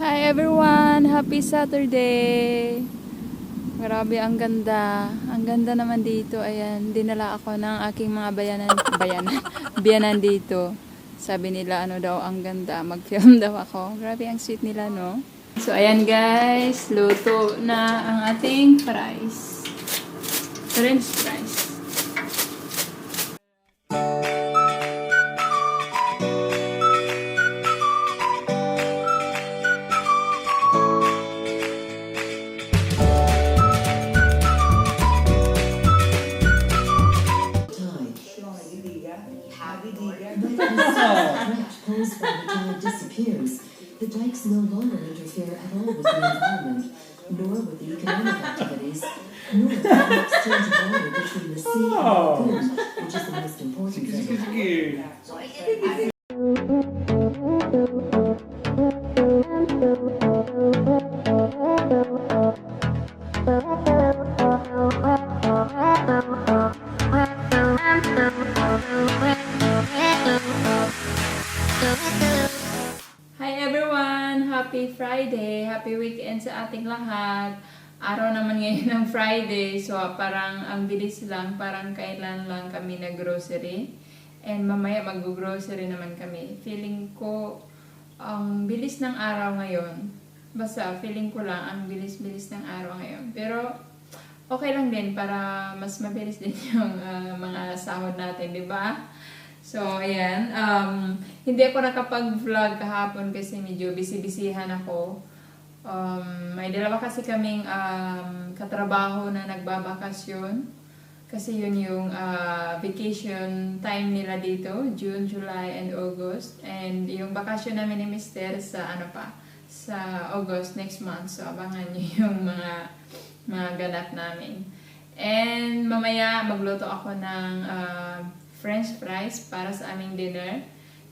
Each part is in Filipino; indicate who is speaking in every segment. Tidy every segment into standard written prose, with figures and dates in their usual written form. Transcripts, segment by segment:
Speaker 1: Hi everyone! Happy Saturday! Grabe, ang ganda. Ang ganda naman dito. Ayan, dinala ako ng aking mga biyanan dito. Sabi nila, ano daw, ang ganda. Mag-film daw ako. Grabe, ang sweet nila, no? So, ayan guys. Luto na ang ating fries. French fries.
Speaker 2: Caused by the tide disappears, the dikes no longer interfere at all with the environment, nor with the economic activities, nor with the exchange of water between the sea and the lagoon, which is the most important thing.
Speaker 1: Hi everyone! Happy Friday! Happy weekend sa ating lahat. Araw naman ngayon ng Friday. So parang ang bilis lang. Parang kailan lang kami nag-grocery. And mamaya mag-grocery naman kami. Feeling ko ang bilis ng araw ngayon. Basta feeling ko lang ang bilis-bilis ng araw ngayon. Pero okay lang din para mas mabilis din yung mga sahod natin, di ba? So, ayan. Hindi ako nakapag-vlog kahapon kasi medyo busy-busyhan ako. May dalawa kasi kaming katrabaho na nagbabakasyon. Kasi yun yung vacation time nila dito, June, July, and August. And yung bakasyon namin ni Mr. sa sa August next month. So, abangan nyo yung mga ganap namin. And mamaya magluto ako ng French fries para sa aming dinner.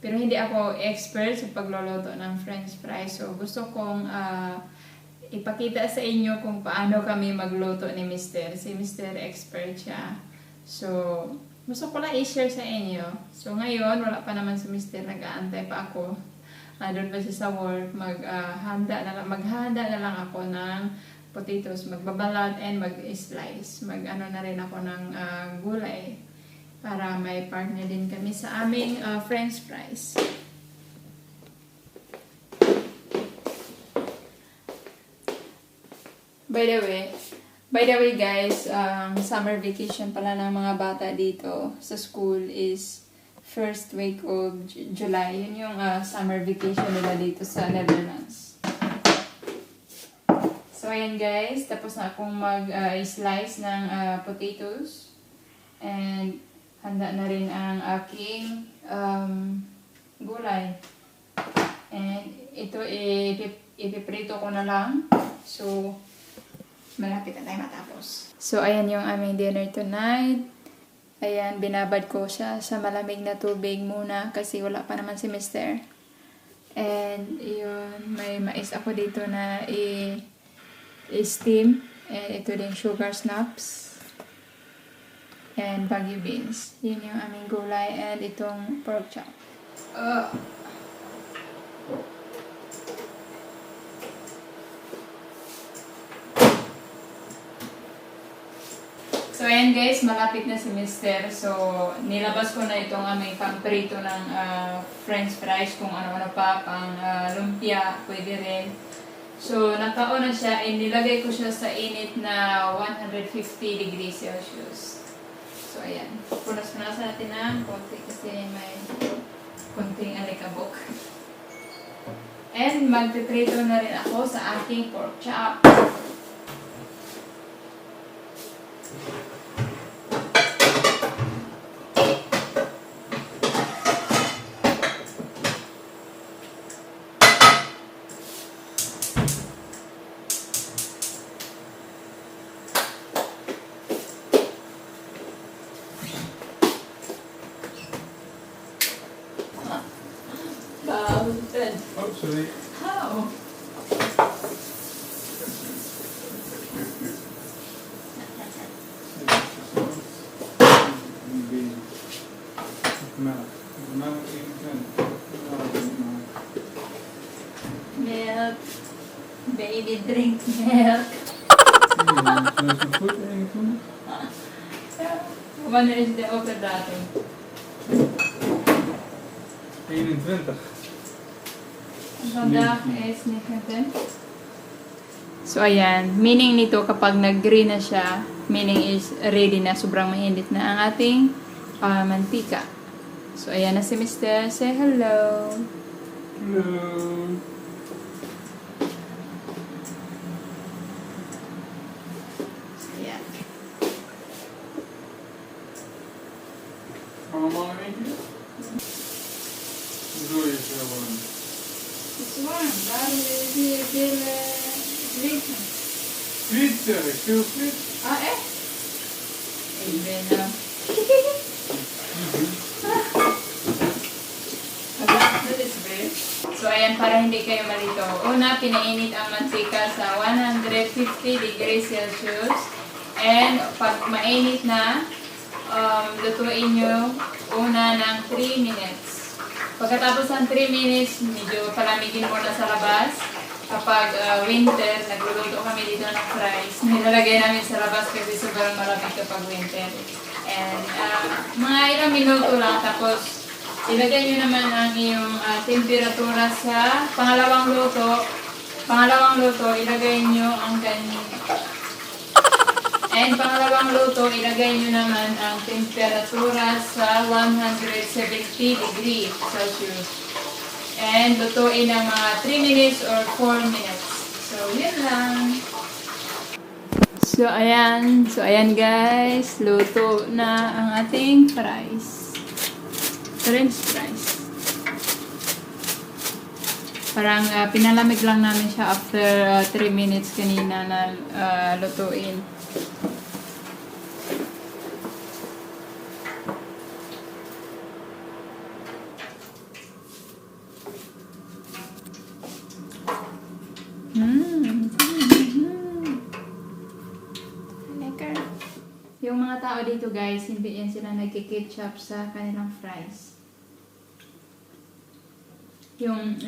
Speaker 1: Pero hindi ako expert sa pagluluto ng French fries. So, gusto kong ipakita sa inyo kung paano kami magluto ni Mr. Si Mr. expert siya. So, gusto ko lang i-share sa inyo. So, ngayon, wala pa naman si Mr. Nag-aantay pa ako. Doon pa siya sa work. Maghahanda na lang ako ng potatoes. Magbabalot and mag-slice. Mag-ano na rin ako ng gulay. Para may partner din kami sa aming French fries. By the way guys, summer vacation pala ng mga bata dito sa school is first week of July. Yun yung summer vacation nila dito sa Netherlands. So ayan guys, tapos na akong mag-slice ng potatoes. And handa na rin ang aking gulay. And ito ipiprito ko na lang. So, malapit na tayo matapos. So, ayan yung aming dinner tonight. Ayan, binabad ko siya sa malamig na tubig muna kasi wala pa naman si Mr. And, yun, may mais ako dito na i-steam. And ito din sugar snaps. And Baguio beans. Yun yung aming gulay and itong pork chop. So ayan guys, malapit na si Mr. So nilabas ko na itong aming pang-prito ng French fries, kung ano-ano pa, pang lumpia, pwede rin. So nakaon na siya and nilagay ko siya sa init na 150 degrees Celsius. So, ayan. Punas-punasan natin ng konti kasi may konting alikabok. And magpiprito na rin ako sa aking pork chop.
Speaker 3: Oh, sorry.
Speaker 1: How? Milk. Baby drink milk. Wanneer is de open datum?
Speaker 3: 21.
Speaker 1: Vandaag is 19. So ayan, meaning nito kapag nag-green na siya, meaning is ready na, sobrang mainit na ang ating mantika. So ayan na si Mr. Say hello.
Speaker 3: Hello.
Speaker 1: Ayan.
Speaker 3: Allemaal in één keer? Bedoel je zo gewoon?
Speaker 1: Het is warm, daarom is hier veel vliegen.
Speaker 3: Friet zeg ik, veel friet.
Speaker 1: Ah, echt? Ik ben that is weird. So, ayan, para hindi kayo malito. Una, pinainit ang mantika sa 150 degrees Celsius. And, pag mainit na, lutuin nyo una ng 3 minutes. Pagkatapos ng 3 minutes, medyo palamigin muna sa labas. Kapag winter, nagluluto kami dito ng fries. Nilalagay namin sa labas kasi sobrang malamig kapag winter. And mga ilang minuto lang, tapos ilagay nyo naman ang iyong temperatura sa pangalawang luto. Pangalawang luto, ilagay nyo ang ganyan. And pangalawang luto, ilagay nyo naman ang temperatura sa 170 degrees Celsius. And lutuin ng mga 3 minutes or 4 minutes. So, yun lang. So, ayan guys. Luto na ang ating fries. French fries. Parang pinalamig lang namin siya after 3 minutes kanina na lutuin. Lekker. Yung mga tao dito guys, hindi yan sila nagkiketchup sa kanilang fries. Yung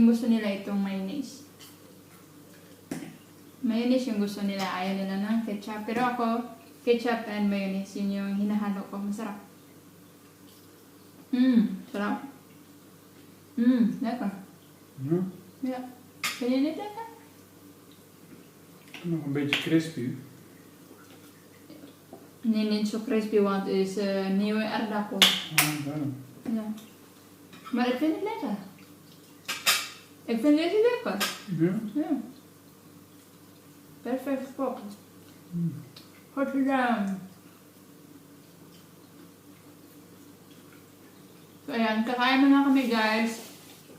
Speaker 1: gusto nila itong mayonnaise. Mayonnaise yung gusto nila, ayaw nila ng ketchup. Pero ako, ketchup and mayonnaise, yun yung hinahalo ko. Masarap. Sarap. Lekker.
Speaker 3: Ja,
Speaker 1: Ja. Vind je dit lekker?
Speaker 3: nog een beetje crispy.
Speaker 1: Nee, niet zo crispy, want het is nieuwe aardappel.
Speaker 3: Daarom.
Speaker 1: Ja. Maar ik vind het lekker. Ik vind deze lekker.
Speaker 3: Ja.
Speaker 1: Ja. Perfect gekookt. Goed gedaan. So ayan, kakain muna kami guys.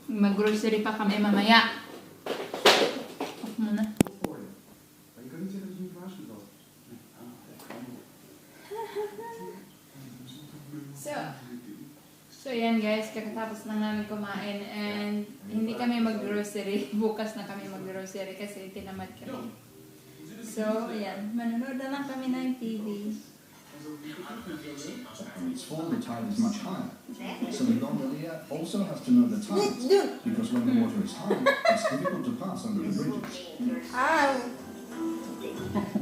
Speaker 1: Mag-grocery pa kami mamaya. Off muna.
Speaker 3: Maar je kan niet zeggen dat je niet waarschuwt had.
Speaker 1: So ayan guys, kakatapos lang namin kumain and hindi kami mag-grocery. Bukas na kami mag-grocery kasi tinamad kami. So ayan, manonood na lang kami ng TV.
Speaker 4: When it's full, the tide is much higher. So the gondolier also has to know the tides, because when the water is high, it's difficult to pass under the bridges.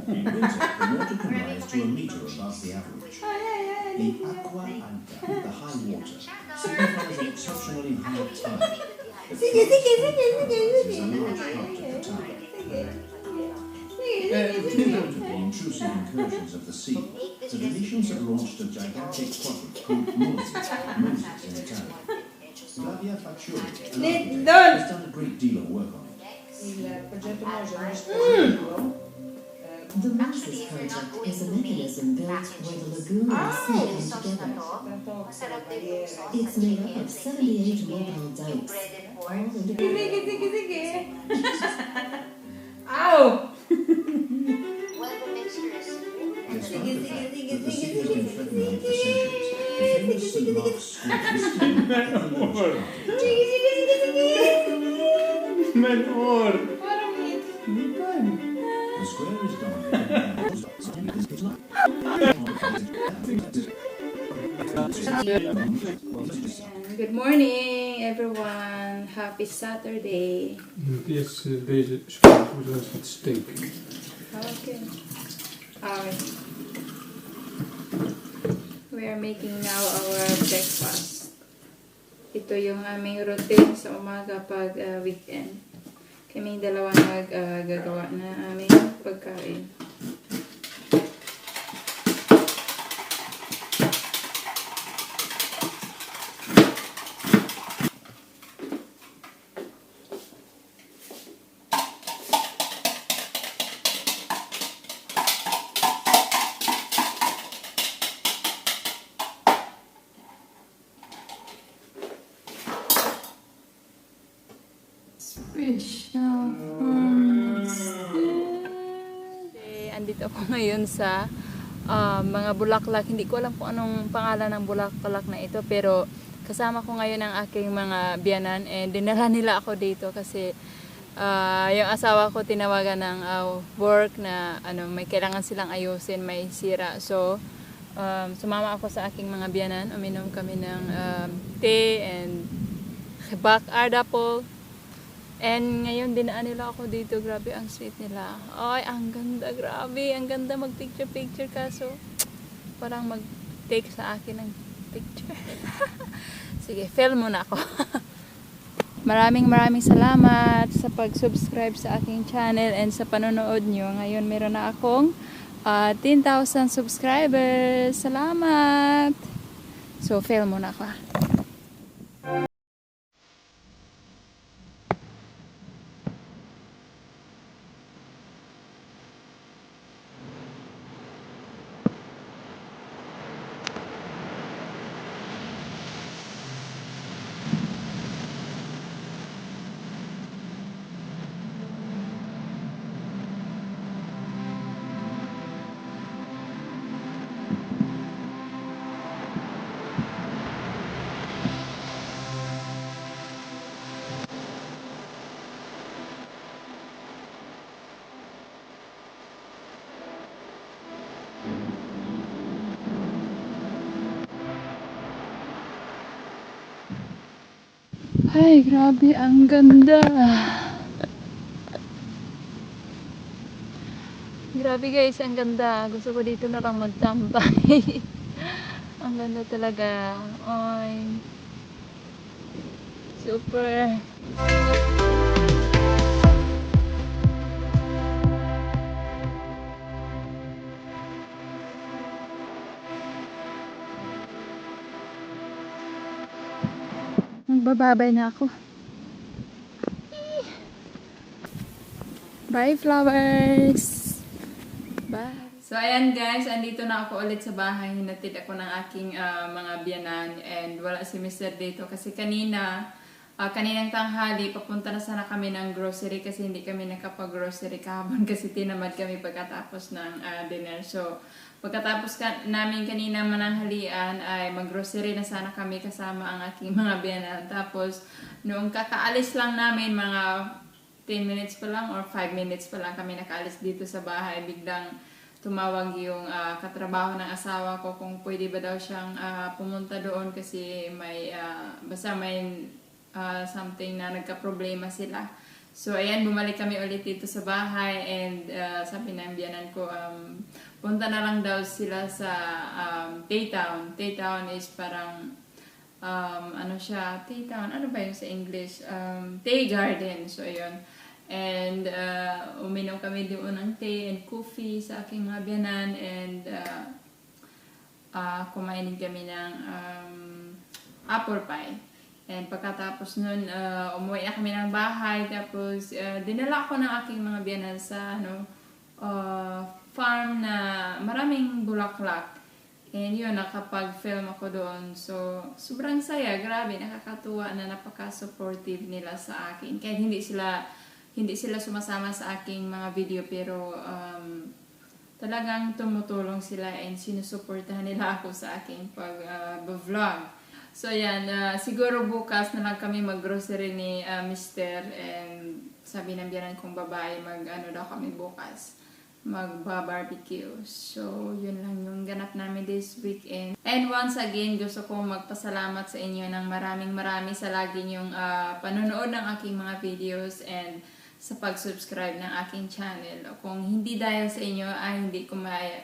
Speaker 4: In winter, the water can rise to a metre above the average. The aqua alta, the high water, signifies an exceptionally high tide. This is a large part of the tide. Due to the intrusive incursions of the sea, the Venetians have launched a gigantic project called Moses in Italian. Flavia Faccioli, an architect, has done a great deal of work on it.
Speaker 2: The Moses Project is a mechanism built where the lagoon and sea come together. It's made up of 78 mobile dikes, all independent.
Speaker 1: Ow!
Speaker 4: Despite the fact that the city has been threatened for centuries, the famous St. Mark's School is still at the lowest part of the
Speaker 3: Mijn oor.
Speaker 1: Waarom niet?
Speaker 3: Niet pijn.
Speaker 4: The square is dominated by
Speaker 1: Good morning, everyone. Happy Saturday.
Speaker 3: Eerst deze schaal voor de rest met steak.
Speaker 1: Okay. Alright. We are making now our breakfast. Ito yung aming routine sa umaga pag weekend. Kaming dalawa gagawa na aming pagkain. Special andito ako ngayon sa mga bulaklak. Hindi ko alam kung anong pangalan ng bulaklak na ito, pero kasama ko ngayon ang aking mga biyanan and dinala nila ako dito kasi yung asawa ko tinawagan ng work na may kailangan silang ayusin, may sira. So sumama ako sa aking mga biyanan, uminom kami ng tea and backyard apple. And ngayon dinaan nila ako dito. Grabe ang sweet nila. Ay, ang ganda. Grabe. Ang ganda mag-picture-picture. Kaso parang mag-take sa akin ng picture. Sige, film muna ako. Maraming salamat sa pag-subscribe sa aking channel and sa panonood nyo. Ngayon meron na akong 10,000 subscribers. Salamat! So, film muna ako. Ay, grabe, ang ganda. Grabe guys, ang ganda. Gusto ko dito na lang magtambay. Ang ganda talaga. Ay, super. Magbababay na ako. Bye, flowers! Bye! So, ayan guys, andito na ako ulit sa bahay. Hinatid ako ng aking mga biyanan and wala si Mr. dito kasi kaninang tanghali, papunta na sana kami ng grocery kasi hindi kami nakapag-grocery kahapon kasi tinamad kami pagkatapos ng dinner. So, pagkatapos namin kanina mananghalian ay mag-grocery na sana kami kasama ang aking mga biyanan. Tapos, noong kakaalis lang namin, mga 10 minutes pa lang or 5 minutes pa lang kami nakaalis dito sa bahay, biglang tumawag yung katrabaho ng asawa ko kung pwede ba daw siyang pumunta doon kasi basta may something na nagka-problema sila. So, ayan, bumalik kami ulit dito sa bahay and sabi ng biyanan ko, punta na lang daw sila sa Taytown. Taytown is parang, Taytown, ano ba yun sa English? Tay Garden. So, ayun. And uminom kami doon ng tea and coffee sa aking mga biyanan and kumain kami ng apple pie. And pagkatapos nun, umuwi na kami ng bahay. Tapos, dinala ako ng aking mga biyanan sa farm na maraming bulaklak. And yun, nakapag-film ako doon. So, sobrang saya. Grabe, nakakatuwa na napaka-supportive nila sa akin. Kahit hindi sila sumasama sa aking mga video, pero talagang tumutulong sila and sinusuportahan nila ako sa aking pag-vlog. So, yan. Siguro bukas na lang kami mag-grocery ni Mr. And sabi ng biyanan kong babae, daw kami bukas. magba-barbecue. So, yun lang yung ganap namin this weekend. And once again, gusto kong magpasalamat sa inyo ng maraming sa lagi yung panonood ng aking mga videos and sa pag-subscribe ng aking channel. Kung hindi dahil sa inyo, ay hindi ko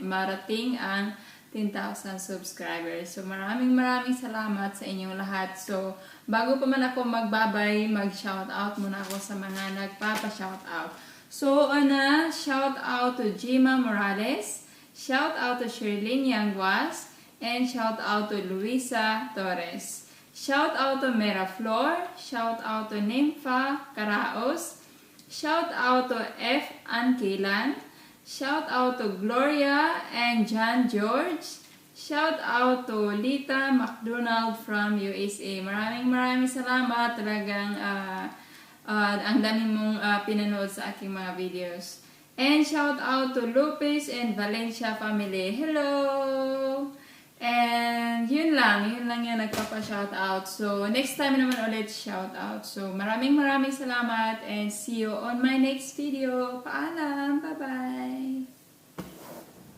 Speaker 1: marating ang 10,000 subscribers. So, maraming salamat sa inyong lahat. So, bago pa man ako magbabay, mag-shoutout muna ako sa mga nagpapa-shoutout. So, shout out to Jima Morales, shout out to Sherlyn Yanguas, and shout out to Luisa Torres. Shout out to Mera Flor, shout out to Nympha Caraos, shout out to F. Anquilan, shout out to Gloria and John George, shout out to Lita McDonald from USA. Maraming salamat. Talagang ang dami mong pinanood sa aking mga videos. And shout out to Lopez and Valencia family. Hello! And yun lang yung nagpapa-shout out. So, next time naman ulit shout out. So, maraming salamat and see you on my next video. Paalam! Bye-bye!